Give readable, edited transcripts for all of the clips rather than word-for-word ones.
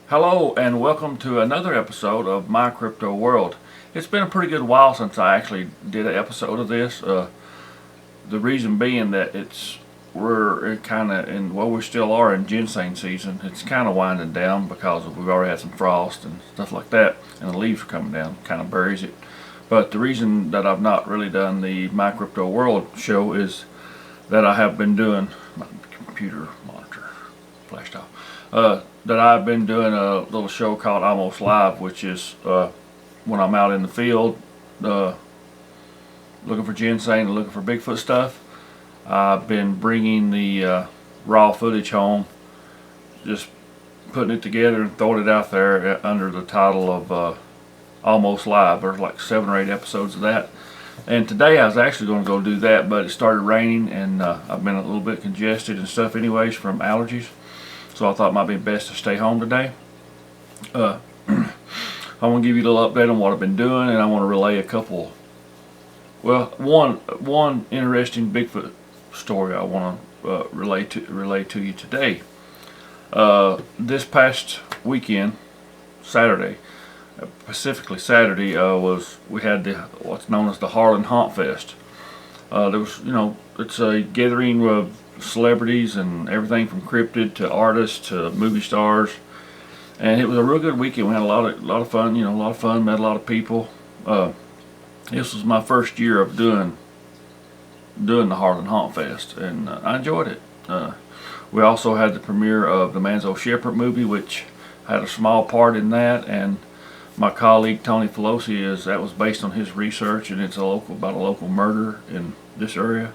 Hello and welcome to another episode of My Crypto World. It's been a pretty good while since I actually did an episode of this. The reason being that we still are in ginseng season. It's kind of winding down because we've already had some frost and stuff like that, and the leaves are coming down, kind of buries it. But the reason that I've not really done the My Crypto World show is that I have been doing my computer monitor flashed off. That I've been doing a little show called Almost Live, which is when I'm out in the field looking for ginseng and looking for Bigfoot stuff. I've been bringing the raw footage home, just putting it together and throwing it out there under the title of Almost Live. There's like 7 or 8 episodes of that. And today I was actually going to go do that, but it started raining and I've been a little bit congested and stuff anyways from allergies. So I thought it might be best to stay home today. I want to give you a little update on what I've been doing, and I want to relay a couple. Well, one interesting Bigfoot story I want to relay to you today. This past weekend, Saturday, specifically Saturday, we had what's known as the Harlan Haunt Fest. There was, it's a gathering of celebrities and everything from cryptid to artists to movie stars, and it was a real good weekend. We had a lot of fun, met a lot of people. This was my first year of doing the Harlan Haunt Fest, and I enjoyed it. We also had the premiere of the Manzo Shepherd movie, which had a small part in that, and my colleague Tony Pelosi that was based on his research, and it's about a local murder in this area.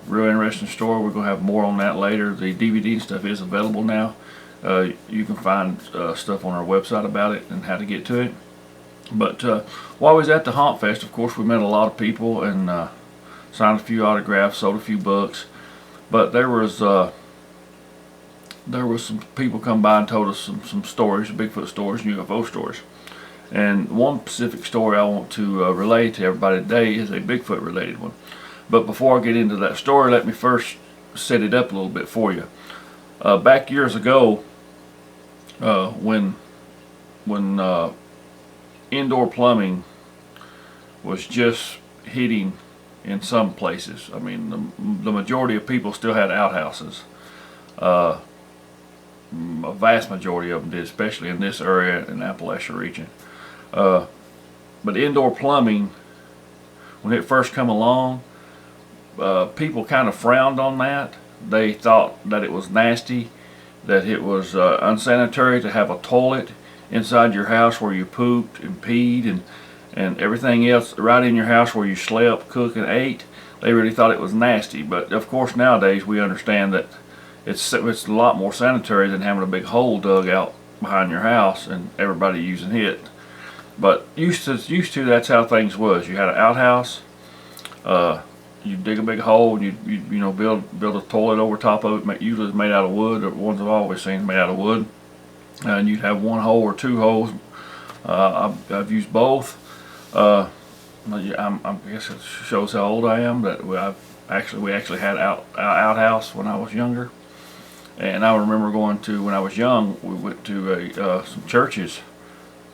Real interesting story. We're going to have more on that later. The DVD and stuff is available now. You can find stuff on our website about it and how to get to it. But while I was at the Haunt Fest, of course, we met a lot of people and signed a few autographs, sold a few books. But there was some people come by and told us some stories, Bigfoot stories, and UFO stories. And one specific story I want to relay to everybody today is a Bigfoot related one. But before I get into that story, let me first set it up a little bit for you. Back years ago, when indoor plumbing was just hitting in some places, I mean, the majority of people still had outhouses. A vast majority of them did, especially in this area in the Appalachia region. But indoor plumbing, when it first come along, people kind of frowned on that. They thought that it was nasty, that it was unsanitary to have a toilet inside your house where you pooped and peed and everything else right in your house where you slept, cooked, and ate. They really thought it was nasty. But of course nowadays we understand that it's a lot more sanitary than having a big hole dug out behind your house and everybody using it. But used to that's how things was. You had an outhouse. You dig a big hole and you build a toilet over top of it. Usually it's made out of wood. The ones I've always seen made out of wood. And you'd have one hole or 2 holes. I've used both. I guess it shows how old I am that we actually had an outhouse when I was younger. And I remember when I was young, we went to some churches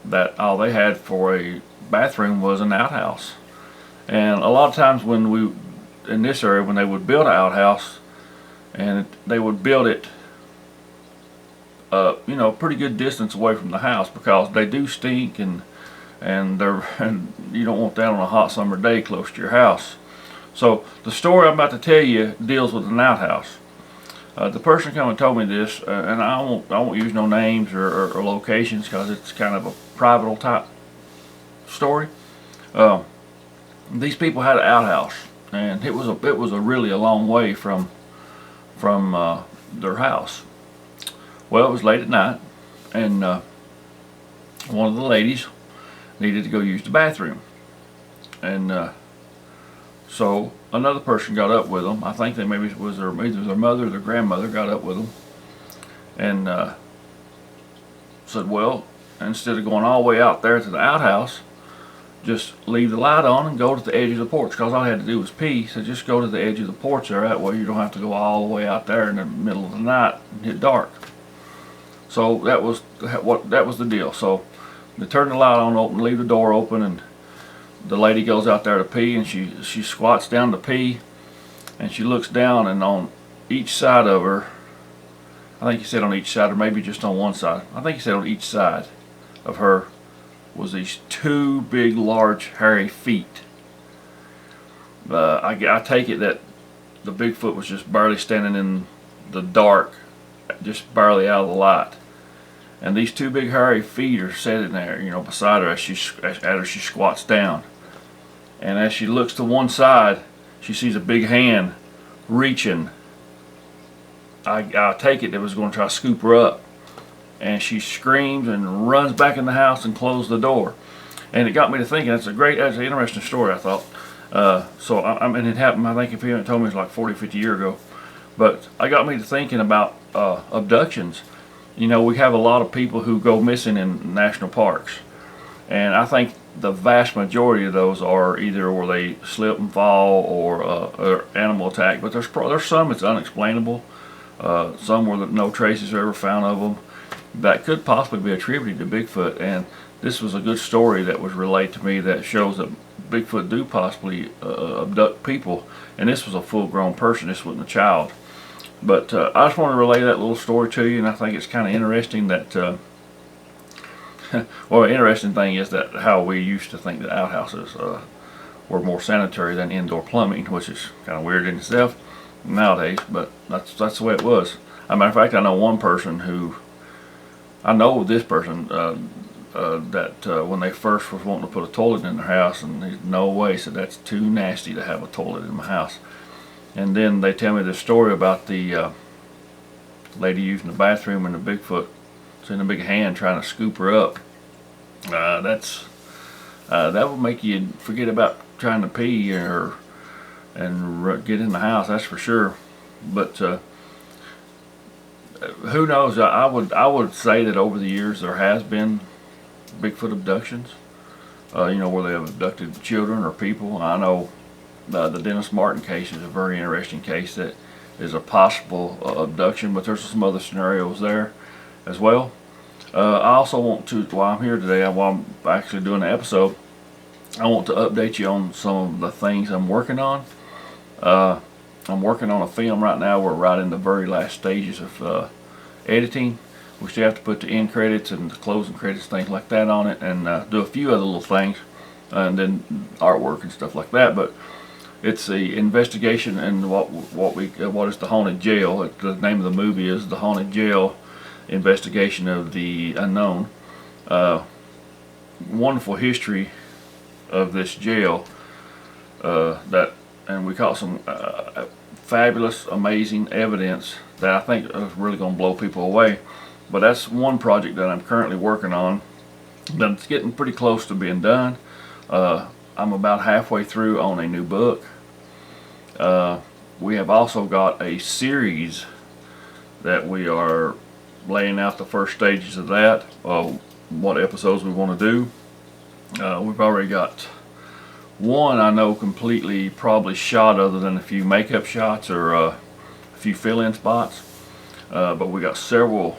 that all they had for a bathroom was an outhouse. And a lot of times in this area, when they would build an outhouse, and they would build it a pretty good distance away from the house, because they do stink and you don't want that on a hot summer day close to your house. So the story I'm about to tell you deals with an outhouse. The person come and told me this, and I won't use no names or locations because it's kind of a private type story. These people had an outhouse, and it was a really a long way from their house. Well, it was late at night, and one of the ladies needed to go use the bathroom, and so another person got up with them. I think they maybe it was either their mother or their grandmother got up with them, and said, well, instead of going all the way out there to the outhouse, just leave the light on and go to the edge of the porch, because all I had to do was pee. So just go to the edge of the porch there. That way you don't have to go all the way out there in the middle of the night and get dark. So that was the deal. So they turn the light on, open, leave the door open, and the lady goes out there to pee, and she squats down to pee, and she looks down, and on each side of her, I think he said on each side, or maybe just on one side, I think he said on each side of her was these two big, large, hairy feet. I take it that the Bigfoot was just barely standing in the dark, just barely out of the light. And these two big hairy feet are sitting there, you know, beside her as she squats down. And as she looks to one side, she sees a big hand reaching. I take it was going to try to scoop her up. And she screams and runs back in the house and closes the door. And it got me to thinking, that's an interesting story, I thought. I mean, it happened, I think if he hadn't told me, it was like 40, 50 years ago. But it got me to thinking about abductions. You know, we have a lot of people who go missing in national parks. And I think the vast majority of those are either where they slip and fall or animal attack. But there's some that's unexplainable. Some where no traces are ever found of them. That could possibly be attributed to Bigfoot. And this was a good story that was relayed to me that shows that Bigfoot do possibly abduct people. And this was a full-grown person. This wasn't a child. But I just want to relay that little story to you, and I think it's kind of interesting that, well, the interesting thing is that how we used to think that outhouses were more sanitary than indoor plumbing, which is kind of weird in itself nowadays, but that's the way it was. As a matter of fact, I know one person who, I know this person that when they first was wanting to put a toilet in their house, and there's no way, said that's too nasty to have a toilet in my house. And then they tell me this story about the lady using the bathroom and the Bigfoot seeing a big hand trying to scoop her up. That will make you forget about trying to pee and get in the house. That's for sure. But who knows? I would say that over the years there has been Bigfoot abductions. You know, where they have abducted children or people. I know. The Thomas Marcum case is a very interesting case that is a possible abduction, but there's some other scenarios there as well. I also want to, while I'm here today, while I'm actually doing the episode, I want to update you on some of the things I'm working on. I'm working on a film right now. We're right in the very last stages of editing. We still have to put the end credits and the closing credits, things like that on it, and do a few other little things, and then artwork and stuff like that. But it's the investigation and what is the haunted jail. The name of the movie is The Haunted Jail: Investigation of the Unknown. Wonderful history of this jail. And we caught some fabulous, amazing evidence that I think is really going to blow people away. But that's one project that I'm currently working on. That's getting pretty close to being done. I'm about halfway through on a new book. We have also got a series that we are laying out the first stages of that, what episodes we want to do. We've already got one I know completely probably shot, other than a few makeup shots or a few fill-in spots. But we got several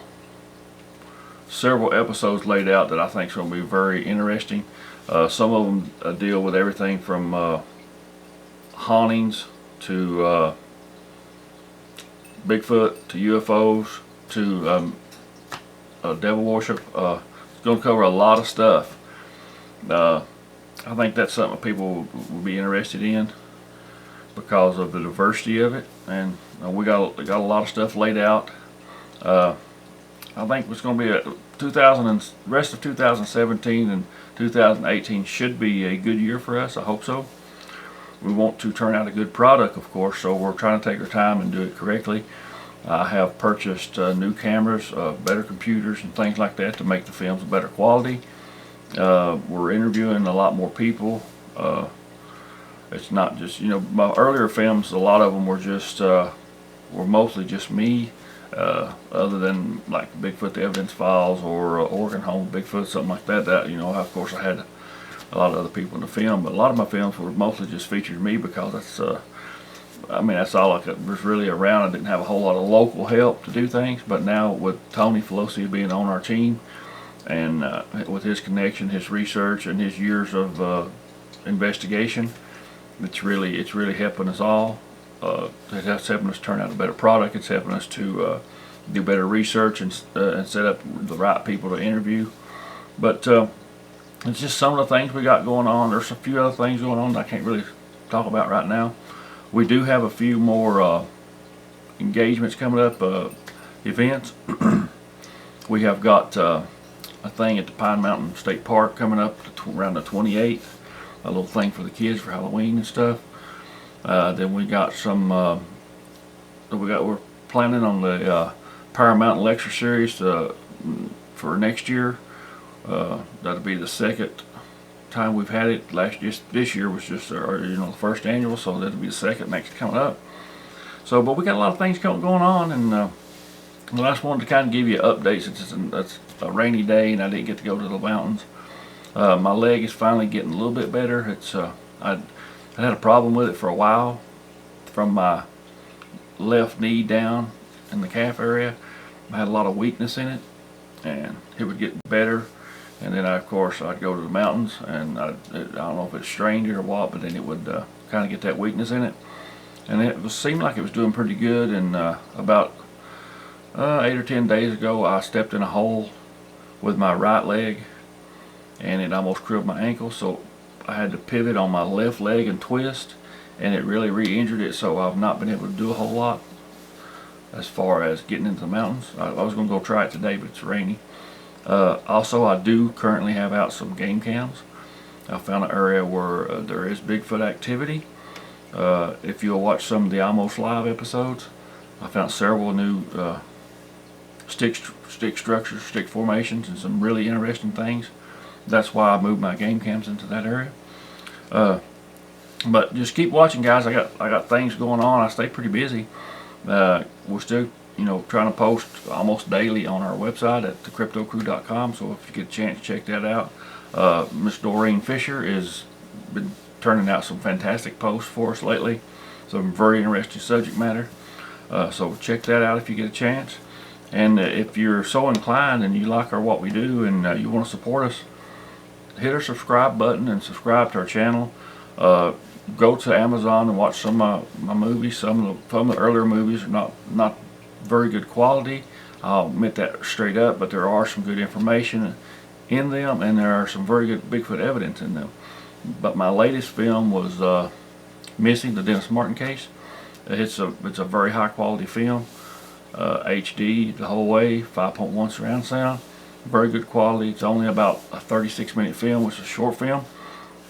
episodes laid out that I think is going to be very interesting. Some of them deal with everything from hauntings to Bigfoot to UFOs to devil worship. It's going to cover a lot of stuff. I think that's something people will be interested in because of the diversity of it, and we got a lot of stuff laid out. I think it's going to be rest of 2017 and 2018 should be a good year for us. I hope so. We want to turn out a good product, of course, so we're trying to take our time and do it correctly. I have purchased new cameras, better computers and things like that to make the films better quality. We're interviewing a lot more people. It's not just, my earlier films, a lot of them were just were mostly just me, other than like Bigfoot: The Evidence Files or Oregon Home Bigfoot, something like that. Of course, I had a lot of other people in the film, but a lot of my films were mostly just featured me because that's I mean, that's all I was really around. I didn't have a whole lot of local help to do things, but now with Tony Felosi being on our team, and with his connection, his research, and his years of investigation, it's really helping us all. It's helping us turn out a better product. It's helping us to do better research and set up the right people to interview. But it's just some of the things we got going on. There's a few other things going on that I can't really talk about right now. We do have a few more engagements coming up, events. We have got a thing at the Pine Mountain State Park coming up around the 28th. A little thing for the kids for Halloween and stuff. Then we got some. We're planning on the Power Mountain lecture series for next year. That'll be the second time we've had it. This year was just the first annual, so that'll be the second next coming up. So, but we got a lot of things going on, and I just wanted to kind of give you an update since it's a rainy day and I didn't get to go to the mountains. My leg is finally getting a little bit better. It's I had a problem with it for a while, from my left knee down in the calf area. I had a lot of weakness in it, and it would get better. And then, of course, I'd go to the mountains, and I don't know if it strained it or what, but then it would kind of get that weakness in it. And it seemed like it was doing pretty good. And about 8 or 10 days ago, I stepped in a hole with my right leg, and it almost crippled my ankle. So I had to pivot on my left leg and twist, and it really re-injured it. So I've not been able to do a whole lot as far as getting into the mountains. I was going to go try it today, but it's rainy. Also, I do currently have out some game cams. I found an area where there is Bigfoot activity. If you'll watch some of the Almost Live episodes, I found several new stick structures, stick formations, and some really interesting things. That's why I moved my game cams into that area. But just keep watching, guys. I got things going on. I stay pretty busy. We're still trying to post almost daily on our website at thecryptocrew.com, so if you get a chance, check that out. Miss Doreen Fisher has been turning out some fantastic posts for us lately, some very interesting subject matter, so check that out if you get a chance. And if you're so inclined and you like what we do and you want to support us, hit our subscribe button and subscribe to our channel. Go to Amazon and watch some of my movies. Some of the earlier movies are not very good quality. I'll admit that straight up, but there are some good information in them, and there are some very good Bigfoot evidence in them. But my latest film was Missing, the Dennis Martin case. It's a very high quality film, HD the whole way, 5.1 surround sound, very good quality. It's only about a 36-minute film, which is a short film,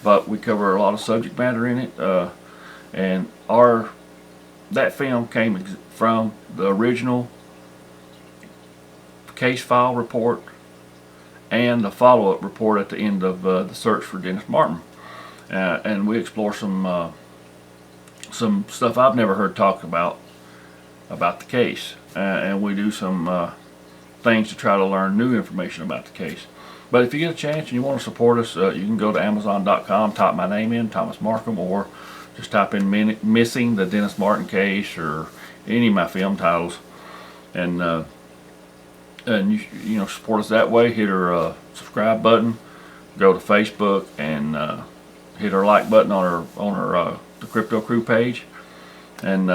but we cover a lot of subject matter in it. And that film came from the original case file report and the follow-up report at the end of the search for Dennis Martin. And we explore some stuff I've never heard talked about the case, and we do some things to try to learn new information about the case. But if you get a chance and you want to support us, you can go to Amazon.com, type my name in, Thomas Marcum, or just type in Missing, the Dennis Martin case, or any of my film titles, and you support us that way. Hit our subscribe button, go to Facebook, and hit our like button on our the Crypto Crew page. And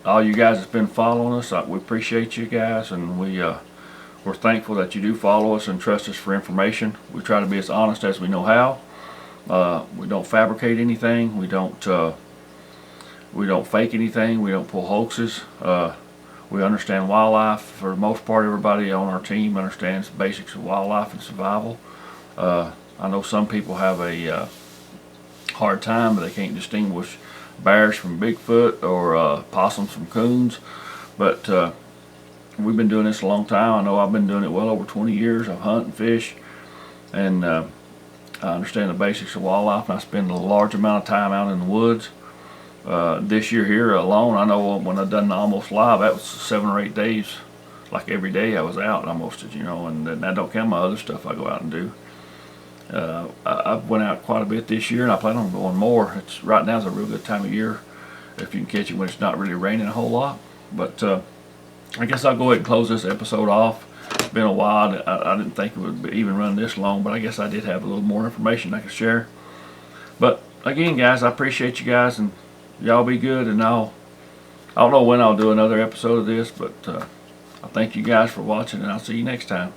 all you guys that's been following us, we appreciate you guys, and we're thankful that you do follow us and trust us for information. We try to be as honest as we know how. We don't fabricate anything. We don't fake anything. We don't pull hoaxes. We understand wildlife. For the most part, everybody on our team understands the basics of wildlife and survival. I know some people have a hard time, but they can't distinguish bears from Bigfoot or possums from coons. But we've been doing this a long time. I know I've been doing it well over 20 years. I hunt and fish, and I understand the basics of wildlife, and I spend a large amount of time out in the woods. This year here alone, I know when I done the Almost Live, that was 7 or 8 days. Like every day I was out almost, and that don't count my other stuff I go out and do. I went out quite a bit this year, and I plan on going more. Right now is a real good time of year. if you can catch it when it's not really raining a whole lot. But I guess I'll go ahead and close this episode off. It's been a while. I didn't think it would even run this long, but I guess I did have a little more information I could share. But again, guys, I appreciate you guys, and y'all be good. And I don't know when I'll do another episode of this, but I thank you guys for watching, and I'll see you next time.